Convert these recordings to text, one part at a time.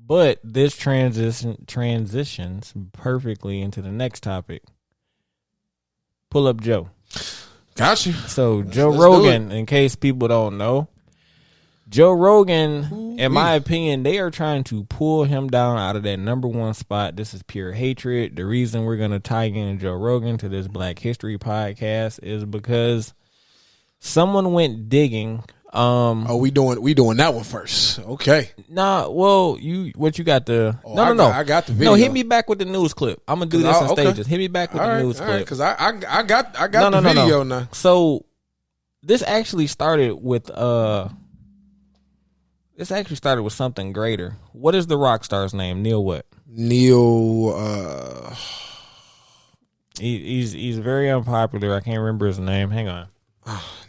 But this transitions perfectly into the next topic. Pull up Joe. Got you. So Joe Rogan, in case people don't know, Joe Rogan, in my opinion, they are trying to pull him down out of that number one spot. This is pure hatred. The reason we're going to tie in Joe Rogan to this Black History podcast is because someone went digging. We doing that one first. Okay. Nah, well, what you got the no. I got the video. No, hit me back with the news clip. I'm gonna do this in stages. Hit me back with the news clip. Because I got the video now. So this actually started with something greater. What is the rock star's name? Neil what? Neil he's very unpopular. I can't remember his name. Hang on.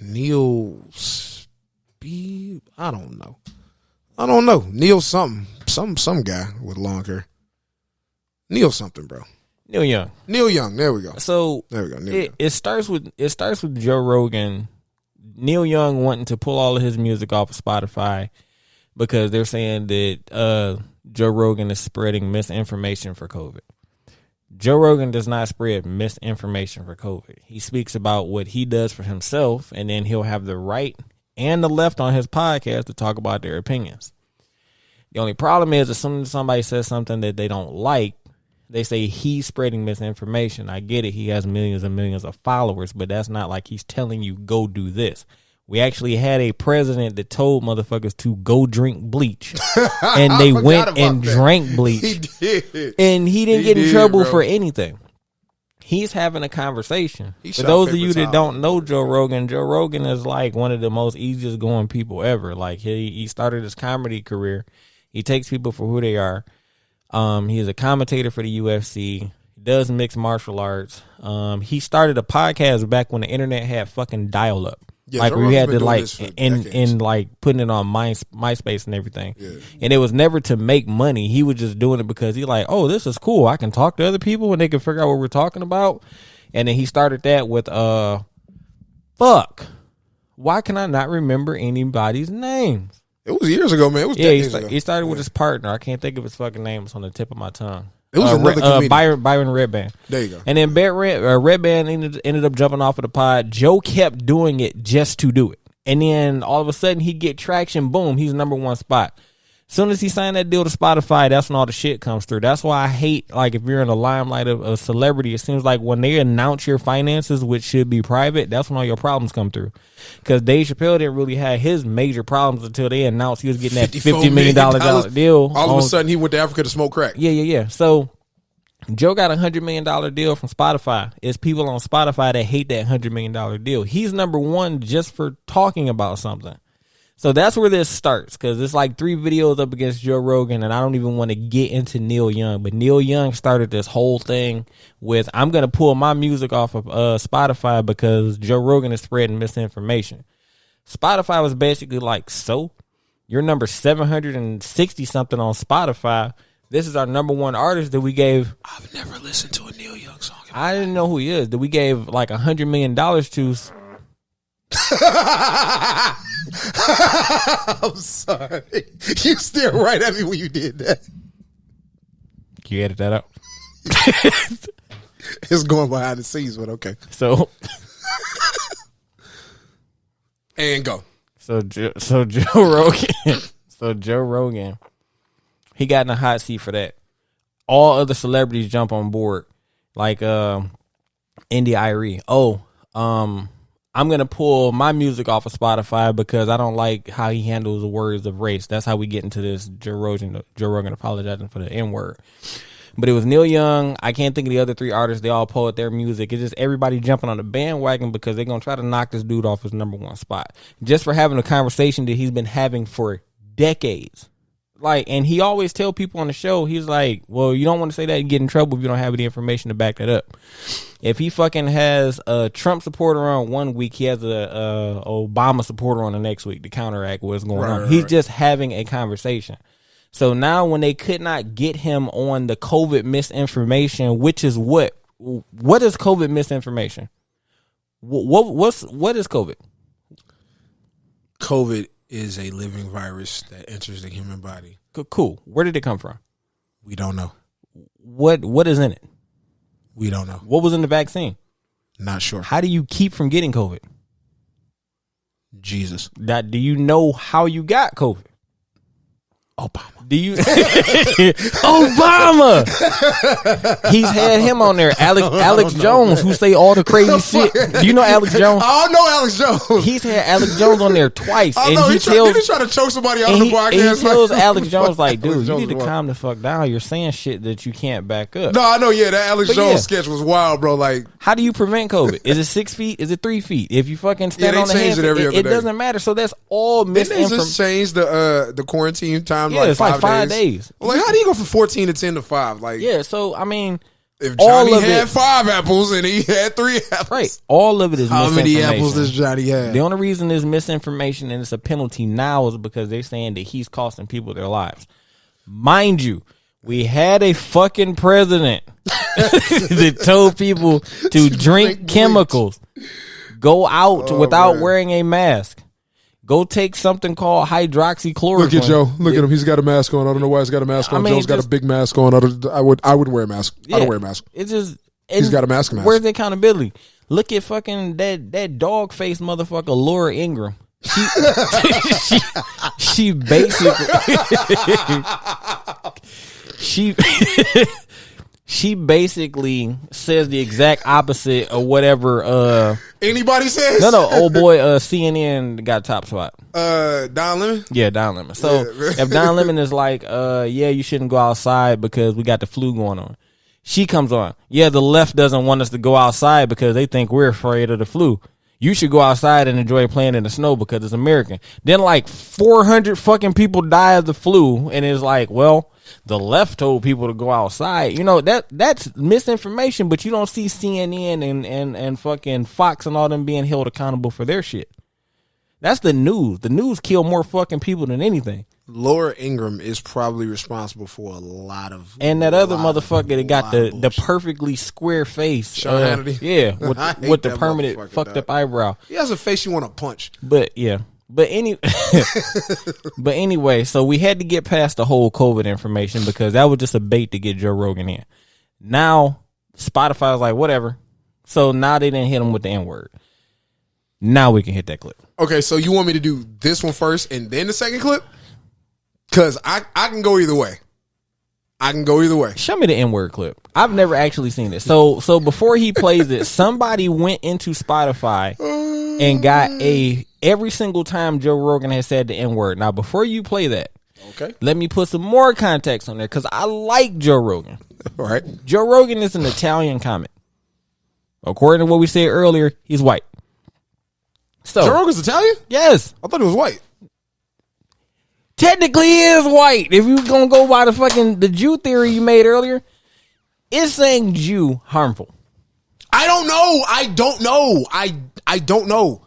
Neil Speed. I don't know. Neil something. Some guy with long hair. Neil something, bro. Neil Young. There we go. So there we go. It starts with Joe Rogan. Neil Young wanting to pull all of his music off of Spotify because they're saying that Joe Rogan is spreading misinformation for COVID. Joe Rogan does not spread misinformation for COVID. He speaks about what he does for himself, and then he'll have the right and the left on his podcast to talk about their opinions. The only problem is, as soon as somebody says something that they don't like, they say he's spreading misinformation. I get it. He has millions and millions of followers, but that's not like he's telling you, go do this. We actually had a president that told motherfuckers to go drink bleach, and they went and drank bleach. He did. And he didn't get in trouble for anything. He's having a conversation. For those of you that don't know Joe Rogan is like one of the most easiest going people ever. Like he started his comedy career. He takes people for who they are. He's a commentator for the UFC. He does mixed martial arts. He started a podcast back when the internet had fucking dial up. Yeah, like we had to like and like putting it on MySpace and everything. Yeah. And it was never to make money. He was just doing it because he like, oh, this is cool. I can talk to other people and they can figure out what we're talking about. And then he started that with fuck. Why can I not remember anybody's names? It was years ago, man. It was decades ago. He started with his partner. I can't think of his fucking name. It's on the tip of my tongue. It was another comedian. Byron Redband. There you go. And then Redband ended up jumping off of the pod. Joe kept doing it just to do it. And then all of a sudden he get traction. Boom, he's number one spot. As soon as he signed that deal to Spotify, that's when all the shit comes through. That's why I hate, like, if you're in the limelight of a celebrity, it seems like when they announce your finances, which should be private, that's when all your problems come through. Because Dave Chappelle didn't really have his major problems until they announced he was getting that $50 million deal. All of a sudden, he went to Africa to smoke crack. Yeah. So Joe got $100 million deal from Spotify. It's people on Spotify that hate that $100 million deal. He's number one just for talking about something. So that's where this starts, because it's like 3 videos up against Joe Rogan, and I don't even want to get into Neil Young. But Neil Young started this whole thing with, I'm going to pull my music off of Spotify because Joe Rogan is spreading misinformation. Spotify was basically like, so you're number 760-something on Spotify. This is our number one artist that we gave. I've never listened to a Neil Young song. I didn't know who he is. That we gave like $100 million to. I'm sorry. You stared right at me when you did that. Can you edit that out? It's going behind the scenes, but okay. So, and go. So Joe Rogan. So Joe Rogan. He got in a hot seat for that. All other celebrities jump on board, like Indy Irie. I'm going to pull my music off of Spotify because I don't like how he handles the words of race. That's how we get into this Joe Rogan apologizing for the N-word. But it was Neil Young. I can't think of the other 3 artists. They all pulled their music. It's just everybody jumping on the bandwagon because they're going to try to knock this dude off his number one spot. Just for having a conversation that he's been having for decades. Like, and he always tell people on the show, he's like, well, you don't want to say that and get in trouble if you don't have any information to back that up. If he fucking has a Trump supporter on one week, he has a Obama supporter on the next week to counteract what's going on. He's just having a conversation. So now when they could not get him on the COVID misinformation, which is what is COVID misinformation? What is COVID? COVID is a living virus that enters the human body. Cool. Where did it come from? We don't know. What is in it? We don't know. What was in the vaccine? Not sure. How do you keep from getting COVID? Jesus. Do you know how you got COVID? Obama. Do you Obama? He's had him on there. Alex Jones, who say all the crazy shit. Do you know Alex Jones? I don't know Alex Jones. He's had Alex Jones on there twice. I know he's trying to choke somebody out on the podcast. And he tells Alex Jones, like, dude, you need to calm the fuck down. You're saying shit that you can't back up. No, I know, yeah, that Alex Jones sketch was wild, bro. Like, how do you prevent COVID? Is it 6 feet? Is it 3 feet? If you fucking stand on the hands, it doesn't matter. So that's all misinformation. Didn't they just change the quarantine time? Yeah, it's like 5 days. Well, like, how do you go from 14 to 10 to 5? Like, yeah, so I mean, if Johnny had 5 apples and he had 3 apples, right? All of it is how misinformation. many apples does Johnny have? The only reason is misinformation and it's a penalty now is because they're saying that he's costing people their lives. Mind you, we had a fucking president that told people to drink chemicals, go out without wearing a mask. Go take something called hydroxychloroquine. Look at Joe. Look at him. He's got a mask on. I don't know why he's got a mask on. Joe's got a big mask on. I would wear a mask. Yeah, I don't wear a mask. It's just he's got a mask. Where's the accountability? Look at fucking that dog face motherfucker, Laura Ingraham. She basically she basically says the exact opposite of whatever anybody says. No, old boy CNN got top spot. Don Lemon? Yeah, Don Lemon. So if Don Lemon is like, yeah, you shouldn't go outside because we got the flu going on. She comes on. Yeah, the left doesn't want us to go outside because they think we're afraid of the flu. You should go outside and enjoy playing in the snow because it's American. Then like 400 fucking people die of the flu, and it's like, well, the left told people to go outside. You know, that's misinformation, but you don't see CNN and fucking Fox and all them being held accountable for their shit. That's the news. The news kill more fucking people than anything. Laura Ingraham is probably responsible for a lot of. And that other motherfucker that got the perfectly square face. Sean Hannity? Yeah, with the permanent fucked up eyebrow. He has a face you want to punch. But yeah. But anyway, so we had to get past the whole COVID information because that was just a bait to get Joe Rogan in. Now, Spotify was like, whatever. So now they didn't hit him with the N-word. Now we can hit that clip. Okay, so you want me to do this one first and then the second clip? Because I can go either way. Show me the N-word clip. I've never actually seen it. So before he plays it, somebody went into Spotify and got every single time Joe Rogan has said the N-word. Now, before you play that, okay, let me put some more context on there because I like Joe Rogan. All right. Joe Rogan is an Italian comic. According to what we said earlier, he's white. So Joe Rogan's Italian? Yes. I thought he was white. Technically, he is white. If you're going to go by the Jew theory you made earlier, it's saying Jew harmful. I don't know. I don't know. I don't know.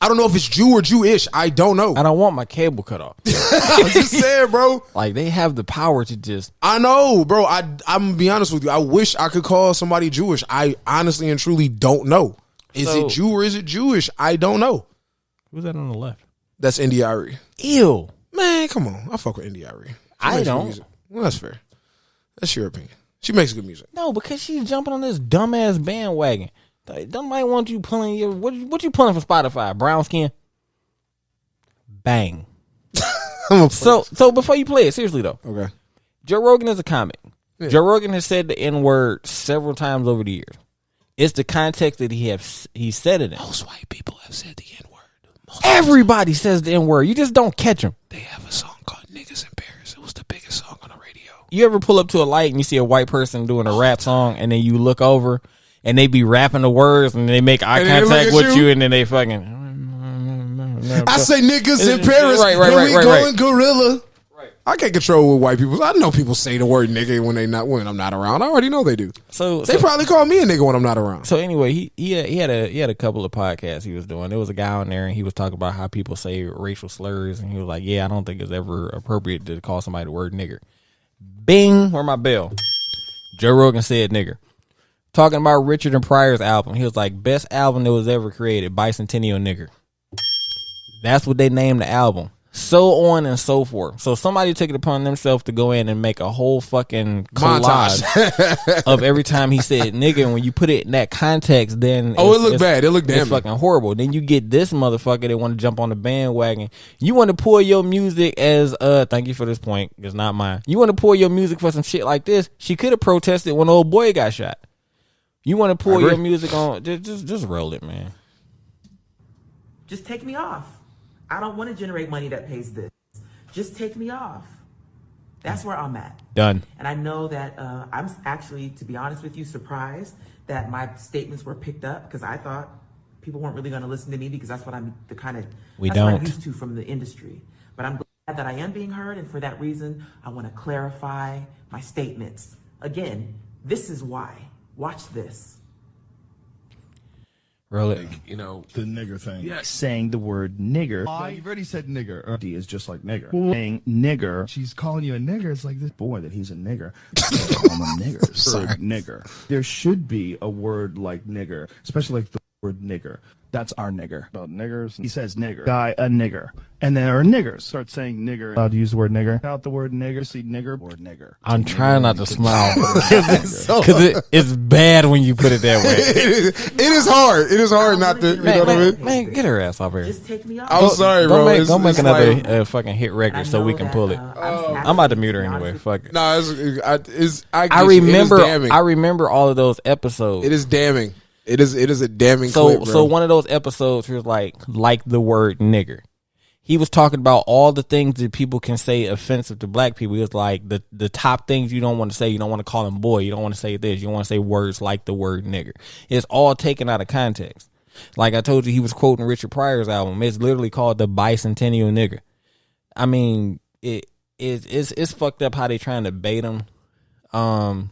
I don't know if it's Jew or Jewish. I don't know. I don't want my cable cut off. I'm just saying, bro. Like, they have the power to just... I know, bro. I'm going to be honest with you. I wish I could call somebody Jewish. I honestly and truly don't know. Is it Jew or is it Jewish? I don't know. Who's that on the left? That's Indy Irie. Ew. Man, come on. I fuck with Indy Irie. I don't. Well, that's fair. That's your opinion. She makes good music. No, because she's jumping on this dumbass bandwagon. Somebody want you pulling your... What you pulling from Spotify? Brown skin? Bang. So before you play it, seriously though. Okay. Joe Rogan is a comic. Yeah. Joe Rogan has said the N-word several times over the years. It's the context that he said it in. Most white people have said the N-word. Everybody says the N-word. You just don't catch them. They have a song called Niggas in Paris. It was the biggest song on the radio. You ever pull up to a light and you see a white person doing a rap song and then you look over and they be rapping the words and they make eye contact with you and then they fucking... I say niggas in Paris. Right, we going gorilla. Right. I can't control what white people... I know people say the word nigga when I'm not around. I already know they do. So they probably call me a nigga when I'm not around. So anyway, he had a couple of podcasts he was doing. There was a guy on there and he was talking about how people say racial slurs and he was like, yeah, I don't think it's ever appropriate to call somebody the word nigger. Bing, where my bell? Joe Rogan said nigger. Talking about Richard and Pryor's album. He was like, best album that was ever created, Bicentennial Nigger. That's what they named the album. so on and so forth. So somebody took it upon themselves to go in and make a whole fucking collage of every time he said nigga. And when you put it in that context, then it looked bad. It looked damn. It's fucking horrible. Then you get this motherfucker that want to jump on the bandwagon. You want to pull your music as thank you for this point. It's not mine. You want to pull your music for some shit like this? She could have protested when the old boy got shot. You want to pull your music on? Just roll it, man. Just take me off. I don't want to generate money that pays this. Just take me off. That's where I'm at. Done. And I know that I'm actually, to be honest with you, surprised that my statements were picked up, because I thought people weren't really going to listen to me, because that's what I'm what I'm used to from the industry. But I'm glad that I am being heard, and for that reason, I want to clarify my statements. Again, this is why. Watch this. Roll it. Like, you know, the nigger thing. Yes. Saying the word nigger. You've already said nigger. D is just like nigger. Saying nigger. She's calling you a nigger. It's like this boy that he's a nigger. I'm a nigger. Sorry. Nigger. There should be a word like nigger, especially like the word nigger. That's our nigger. About niggers. He says nigger. Guy, a nigger. And then our niggers start saying nigger. Allowed to use the word nigger. Out the word nigger. See nigger. Word nigger. I'm trying not to smile because it's bad when you put it that way. It is hard. It is hard not to. You know what I mean? Man, get her ass off here. Just take me off. I'm sorry, bro. Don't make another fucking hit record so we can pull it. I'm about to mute her anyway. Fuck it. No, I remember all of those episodes. It is damning. It is a damning clip, bro. So one of those episodes was like the word nigger. He was talking about all the things that people can say offensive to black people. He was like the top things you don't want to say. You don't want to call him boy. You don't want to say this. You don't want to say words like the word nigger. It's all taken out of context. Like I told you, he was quoting Richard Pryor's album. It's literally called the Bicentennial Nigger. I mean, it's fucked up how they trying to bait him.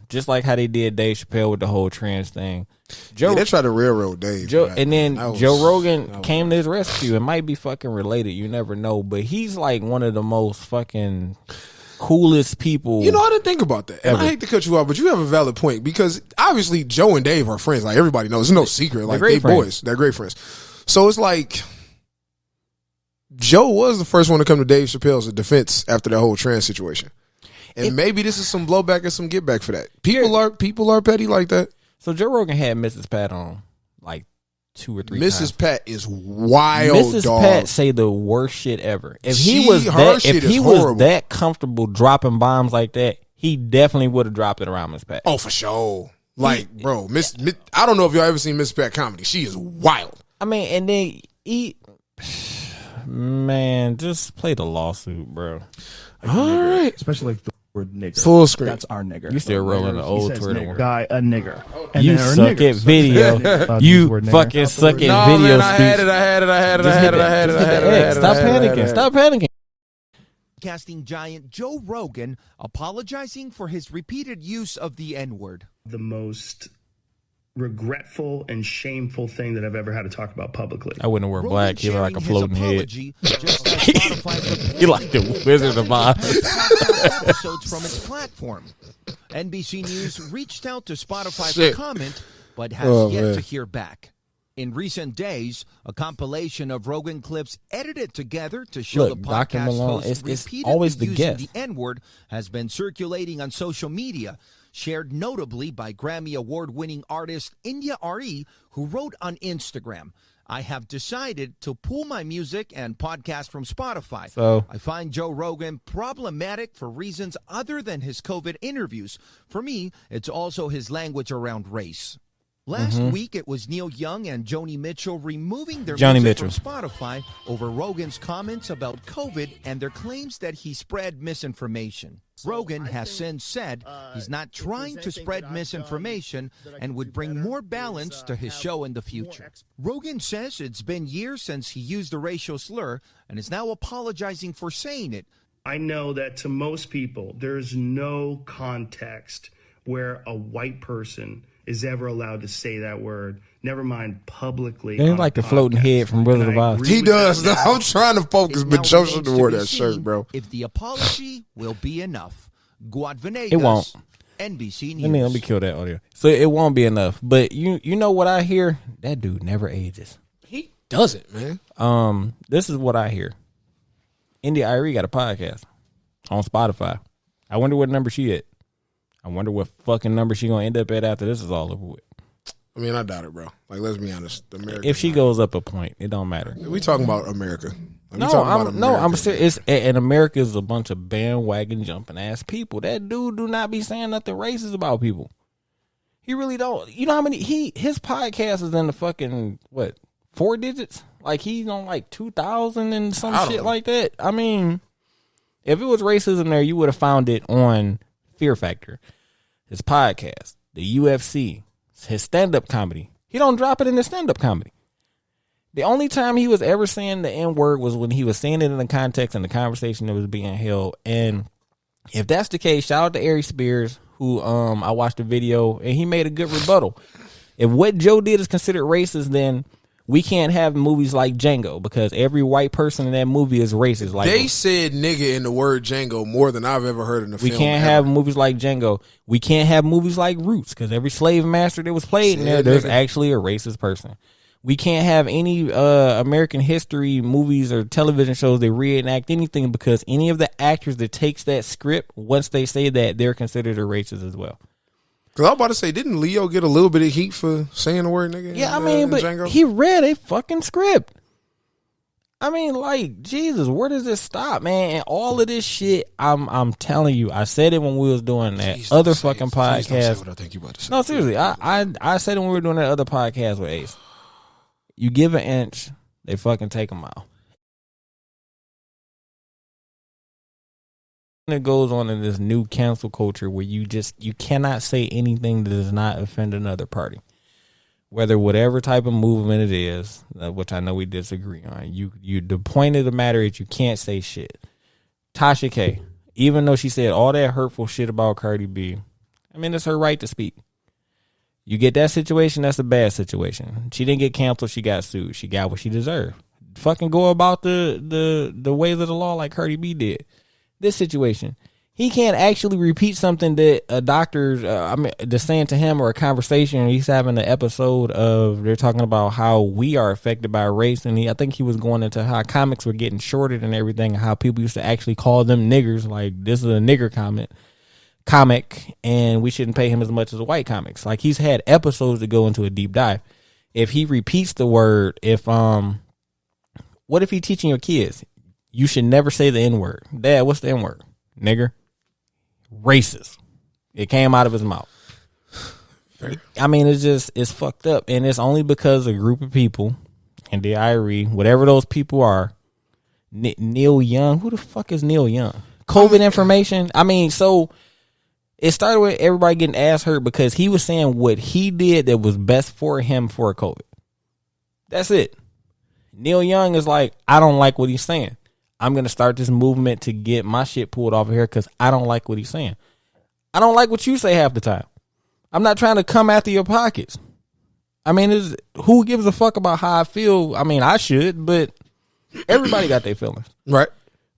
Just like how they did Dave Chappelle with the whole trans thing. They tried to railroad Dave. And then Joe Rogan came to his rescue. It might be fucking related. You never know. But he's like one of the most fucking coolest people. You know, I didn't think about that. And I hate to cut you off, but you have a valid point, because obviously Joe and Dave are friends. Like everybody knows. It's no secret. Like they boys. They're great friends. So it's like Joe was the first one to come to Dave Chappelle's defense after that whole trans situation. And maybe this is some blowback or some get back for that. People are petty like that. So Joe Rogan had Mrs. Pat on like 2 or 3 times. Mrs. Pat is wild. Mrs. Pat say the worst shit ever. If he was that comfortable dropping bombs like that, he definitely would have dropped it around Miss Pat. Oh, for sure. Like, bro, I don't know if y'all ever seen Mrs. Pat comedy. She is wild. I mean, and then man, just play the lawsuit, bro. All right. Especially like the word nigger. Full screen. That's our nigger. You still rolling the old Twitter one. Guy, a nigger. And you suck at video. You fucking suck at video. I had it. Stop panicking. Casting giant Joe Rogan apologizing for his repeated use of the N-word. The most regretful and shameful thing that I've ever had to talk about publicly. I wouldn't wear black. He look like a floating head. He like the Wizard of Oz. Episodes from its platform. NBC News reached out to Spotify for comment, but has yet to hear back. In recent days, a compilation of Rogan clips edited together to show the podcast host repeatedly always the using guest. the N-word has been circulating on social media, shared notably by Grammy Award-winning artist India R.E., who wrote on Instagram, "I have decided to pull my music and podcast from Spotify. So I find Joe Rogan problematic for reasons other than his COVID interviews. For me, it's also his language around race." Last week, it was Neil Young and Joni Mitchell removing their music from Spotify over Rogan's comments about COVID and their claims that he spread misinformation. Rogan has since said he's not trying to spread misinformation and would bring more balance to his show in the future. Rogan says it's been years since he used a racial slur and is now apologizing for saying it. I know that to most people, there's no context where a white person is ever allowed to say that word, never mind publicly. They like the floating head from Wizard of Oz. He does. I'm trying to focus, but Joe should have wore that shirt, bro. If the apology will be enough. Guad Venegas, it won't. NBC News. Let me kill that audio. So it won't be enough. But you know what I hear? That dude never ages. He doesn't, man. This is what I hear. India Irie got a podcast on Spotify. I wonder what number she at. I wonder what fucking number she gonna end up at after this is all over with. I mean, I doubt it, bro. Like, let's be honest. If she goes up a point, it don't matter. We talking about America. I'm serious. And America is a bunch of bandwagon jumping ass people. That dude do not be saying nothing racist about people. He really don't. You know how many his podcast is in the fucking 4 digits? Like he's on like 2,000 and some shit like that. I mean, if it was racism there, you would have found it on Fear Factor, his podcast, the UFC, his stand-up comedy. He don't drop it in the stand-up comedy. The only time he was ever saying the N-word was when he was saying it in the context and the conversation that was being held. And if that's the case, shout out to Ari Spears, who I watched the video, and he made a good rebuttal. If what Joe did is considered racist, then we can't have movies like Django because every white person in that movie is racist. Like they said nigga in the word Django more than I've ever heard in a film. We can't have movies like Django. We can't have movies like Roots because every slave master that was played in there's actually a racist person. We can't have any American history movies or television shows that reenact anything because any of the actors that takes that script, once they say that, they're considered a racist as well. Because I was about to say, didn't Leo get a little bit of heat for saying the word nigga? Yeah, I mean, but Django? He read a fucking script. I mean, like, Jesus, where does this stop, man? And all of this shit, I'm telling you, I said it when we was doing that fucking podcast. What I think you about to say. No, seriously, I said it when we were doing that other podcast with Ace. You give an inch, they fucking take a mile. It goes on in this new cancel culture where you cannot say anything that does not offend another party, whether whatever type of movement it is, which I know we disagree on. The point of the matter is you can't say shit. Tasha K, even though she said all that hurtful shit about Cardi B, I mean, it's her right to speak. You get that situation, that's a bad situation. She didn't get canceled, she got sued. She got what she deserved. Fucking go about the ways of the law like Cardi B did. This situation, he can't actually repeat something that a doctor's they're saying to him, or a conversation he's having an episode of. They're talking about how we are affected by race, and I think he was going into how comics were getting shorted and everything, and how people used to actually call them niggers. Like, this is a nigger comic, and we shouldn't pay him as much as the white comics. Like, he's had episodes to go into a deep dive. If he repeats the word, what if he teaching your kids? You should never say the N-word. Dad, what's the N-word? Nigger. Racist. It came out of his mouth. I mean, it's fucked up. And it's only because a group of people, and the Irie, whatever those people are, Neil Young. Who the fuck is Neil Young? COVID information. I mean, so it started with everybody getting ass hurt because he was saying what he did that was best for him for COVID. That's it. Neil Young is like, I don't like what he's saying. I'm going to start this movement to get my shit pulled off of here because I don't like what he's saying. I don't like what you say half the time. I'm not trying to come after your pockets. I mean, who gives a fuck about how I feel? I mean, I should, but everybody got their feelings. Right.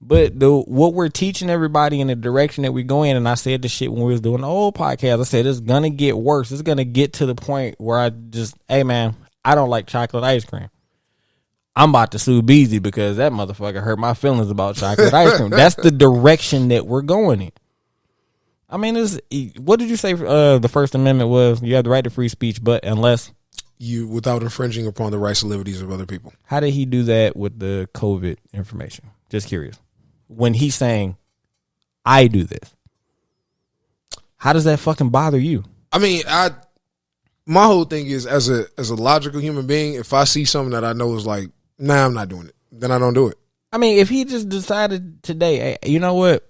But what we're teaching everybody in the direction that we're going, and I said this shit when we was doing the old podcast, I said it's going to get worse. It's going to get to the point where hey man, I don't like chocolate ice cream. I'm about to sue BIEZEY because that motherfucker hurt my feelings about chocolate ice cream. That's the direction that we're going in. I mean, what did you say the First Amendment was? You have the right to free speech, but unless without infringing upon the rights and liberties of other people. How did he do that with the COVID information? Just curious. When he's saying, I do this, how does that fucking bother you? I mean, my whole thing is as a logical human being, if I see something that I know is like, nah, I'm not doing it, then I don't do it. I mean, if he just decided today, hey, you know what?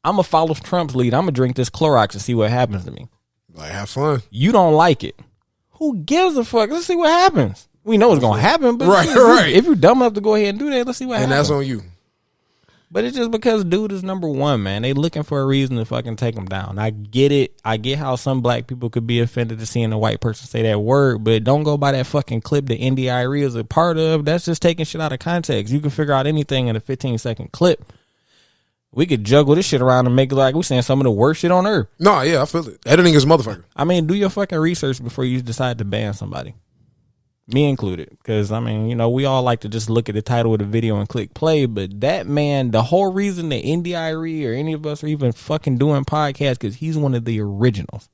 I'm going to follow Trump's lead. I'm going to drink this Clorox and see what happens to me. Like, have fun. You don't like it. Who gives a fuck? Let's see what happens. We know it's going to happen, but right. If you're dumb enough to go ahead and do that, let's see what happens. And that's on you. But it's just because dude is number one, man. They looking for a reason to fucking take him down. I get it. I get how some black people could be offended to seeing a white person say that word, but don't go by that fucking clip that India Irie is a part of. That's just taking shit out of context. You can figure out anything in a 15-second clip. We could juggle this shit around and make it like we're saying some of the worst shit on earth. No, yeah, I feel it. Editing is a motherfucker. I mean, do your fucking research before you decide to ban somebody. Me included, because I mean, you know, we all like to just look at the title of the video and click play, but that man, the whole reason that NDIRE or any of us are even fucking doing podcasts, because he's one of the originals.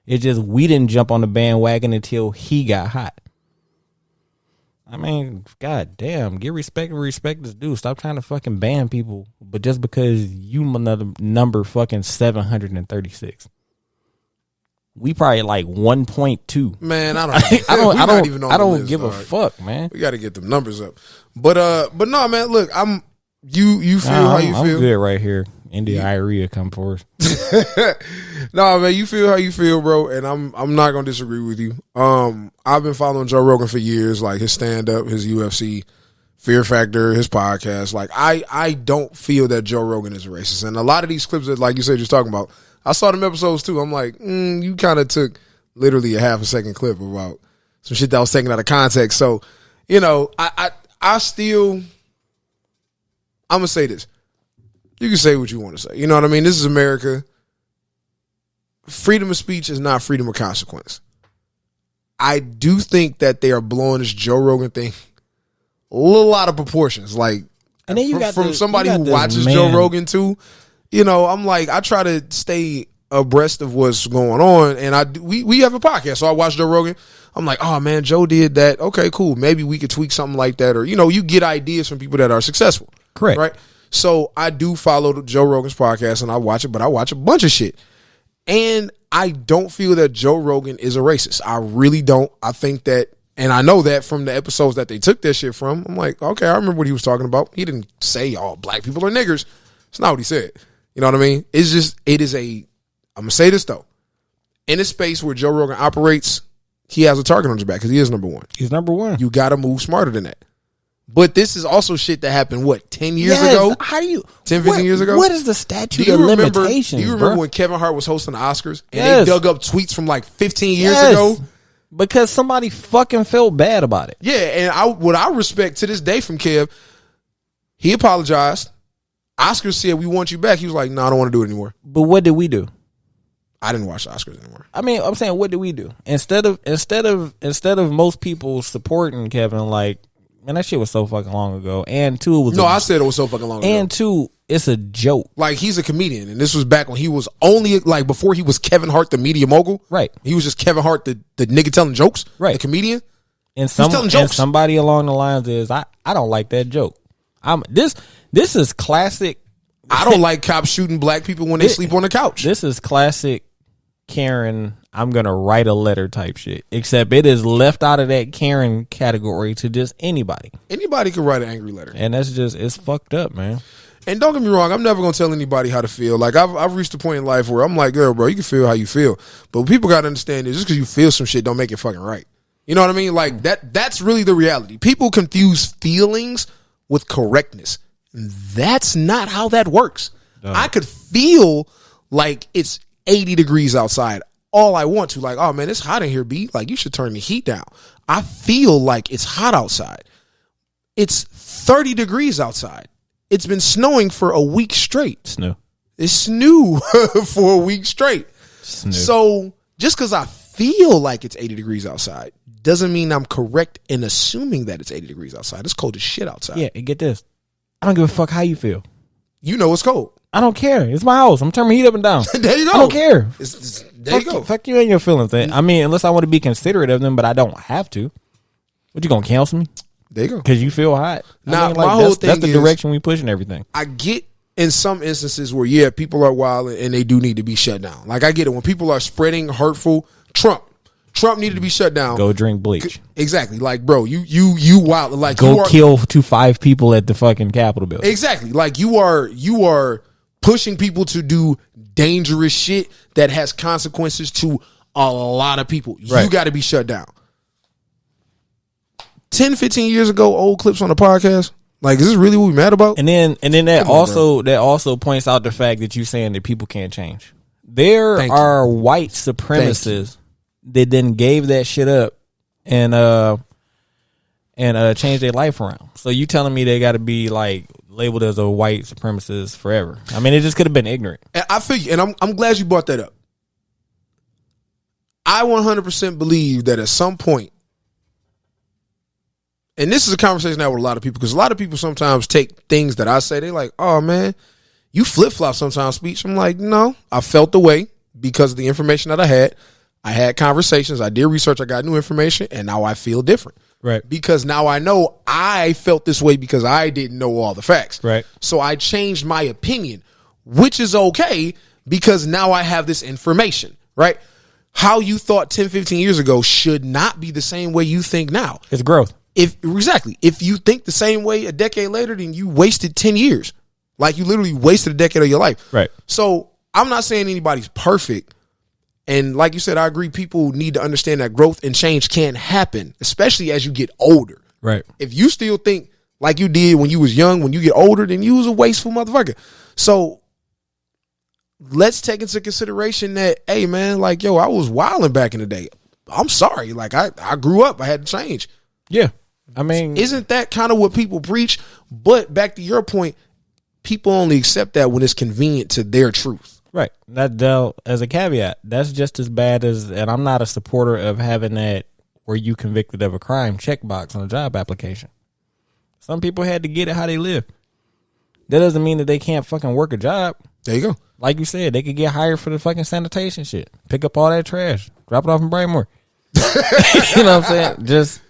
It's just we didn't jump on the bandwagon until he got hot. I mean, god damn, give respect where respect is due. Stop trying to fucking ban people, but just because you number fucking 736. We probably like 1.2. Man, I don't give a fuck, man. We got to get them numbers up. But no, man. Look, you feel how you feel. I'm good right here. NDIRE come forth. No, man, you feel how you feel, bro. And I'm not gonna disagree with you. I've been following Joe Rogan for years, like his stand up, his UFC, Fear Factor, his podcast. Like I don't feel that Joe Rogan is a racist. And a lot of these clips that, like you said, you're talking about, I saw them episodes too. I'm like, you kind of took literally a half a second clip about some shit that was taken out of context. So, you know, I still, I'm gonna say this. You can say what you want to say. You know what I mean? This is America. Freedom of speech is not freedom of consequence. I do think that they are blowing this Joe Rogan thing a little out of proportions. Like, and then you got from somebody who watches Joe Rogan too, you know, I'm like, I try to stay abreast of what's going on, and we have a podcast, so I watch Joe Rogan. I'm like, oh man, Joe did that. Okay, cool. Maybe we could tweak something like that, or you know, you get ideas from people that are successful. Correct, right? So I do follow Joe Rogan's podcast, and I watch it, but I watch a bunch of shit, and I don't feel that Joe Rogan is a racist. I really don't. I think that, and I know that from the episodes that they took that shit from. I'm like, okay, I remember what he was talking about. He didn't say all black people are niggers. It's not what he said. You know what I mean? It's just, it is a, I'm going to say this though. In a space where Joe Rogan operates, he has a target on his back because he is number one. He's number one. You got to move smarter than that. But this is also shit that happened, 10 years ago? How do you 10, 15 years ago? What is the statute of limitations? Do you remember when Kevin Hart was hosting the Oscars and they dug up tweets from like 15 years ago? Because somebody fucking felt bad about it. Yeah, and what I respect to this day from Kev, he apologized. Oscars said, we want you back. He was like, no, I don't want to do it anymore. But what did we do? I didn't watch the Oscars anymore. I mean, I'm saying, what did we do? Instead of most people supporting Kevin, like, man, that shit was so fucking long ago. And two, it was I said it was so fucking long ago. And two, it's a joke. Like, he's a comedian, and this was back when he was only, like, before he was Kevin Hart, the media mogul. Right. He was just Kevin Hart, the nigga telling jokes. Right. The comedian. And somebody along the lines is, I don't like that joke. This is classic. I don't like cops shooting black people when they sleep on the couch. This is classic Karen, I'm going to write a letter type shit. Except it is left out of that Karen category to just anybody. Anybody can write an angry letter. And that's just, it's fucked up, man. And don't get me wrong, I'm never going to tell anybody how to feel. Like, I've reached a point in life where I'm like, girl, bro, you can feel how you feel. But people got to understand is just because you feel some shit don't make it fucking right. You know what I mean? Like, that's really the reality. People confuse feelings with correctness. That's not how that works. I could feel like it's 80 degrees outside all I want to. Like, oh man, it's hot in here, B. Like, you should turn the heat down. I feel like it's hot outside. It's 30 degrees outside. It's been snowing for a week straight. It's snoo for a week straight. So just because I feel like it's 80 degrees outside doesn't mean I'm correct in assuming that it's 80 degrees outside. It's cold as shit outside. Yeah, and get this. I don't give a fuck how you feel. You know it's cold. I don't care. It's my house. I'm turning my heat up and down. There you go. I don't care. There you go. Fuck you and your feelings. I mean, unless I want to be considerate of them, but I don't have to. What, you gonna cancel me? There you go. Because you feel hot. Now, I mean, my whole thing that's the direction we pushing everything. I get in some instances where, yeah, people are wild and they do need to be shut down. Like, I get it. When people are spreading hurtful, Trump needed to be shut down. Go drink bleach. Exactly. Like, bro, you wild. Like, go kill 5 people at the fucking Capitol building. Exactly. Like, you are pushing people to do dangerous shit that has consequences to a lot of people. Right. You got to be shut down. 10, 15 years ago, old clips on the podcast. Like, is this really what we mad about? And then that also points out the fact that you saying that people can't change. There are white supremacists that then gave that shit up and changed their life around. So you telling me they got to be like labeled as a white supremacist forever? I mean, it just could have been ignorant. And I figure, and I'm glad you brought that up. I 100% believe that at some point, and this is a conversation I have with a lot of people, because a lot of people sometimes take things that I say, they like, oh man, you flip flop sometimes, speech. I'm like, no, I felt the way because of the information that I had. I had conversations, I did research, I got new information, and now I feel different. Right. Because now I know I felt this way because I didn't know all the facts. Right. So I changed my opinion, which is okay because now I have this information, right? How you thought 10, 15 years ago should not be the same way you think now. It's growth. If you think the same way a decade later, then you wasted 10 years. Like you literally wasted a decade of your life. Right. So I'm not saying anybody's perfect. And like you said, I agree. People need to understand that growth and change can happen, especially as you get older. Right. If you still think like you did when you was young, when you get older, then you was a wasteful motherfucker. So let's take into consideration that, hey man, like, yo, I was wilding back in the day. I'm sorry. Like I grew up. I had to change. Yeah. I mean, isn't that kind of what people preach? But back to your point, people only accept that when it's convenient to their truth. Right. That as a caveat, that's just as bad as, and I'm not a supporter of having that were you convicted of a crime checkbox on a job application. Some people had to get it how they live. That doesn't mean that they can't fucking work a job. There you go. Like you said, they could get hired for the fucking sanitation shit. Pick up all that trash. Drop it off in Brightmoor. You know what I'm saying? Just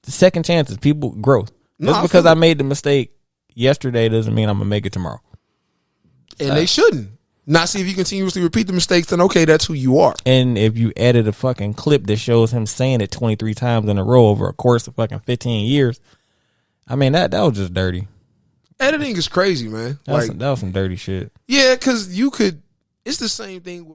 second chances. People growth. Just because I made the mistake yesterday doesn't mean I'm going to make it tomorrow. And they shouldn't. Not see if you continuously repeat the mistakes, then okay, that's who you are. And if you edit a fucking clip that shows him saying it 23 times in a row over a course of fucking 15 years, I mean, that was just dirty. Editing is crazy, man. That was some dirty shit. Yeah, because you could, it's the same thing with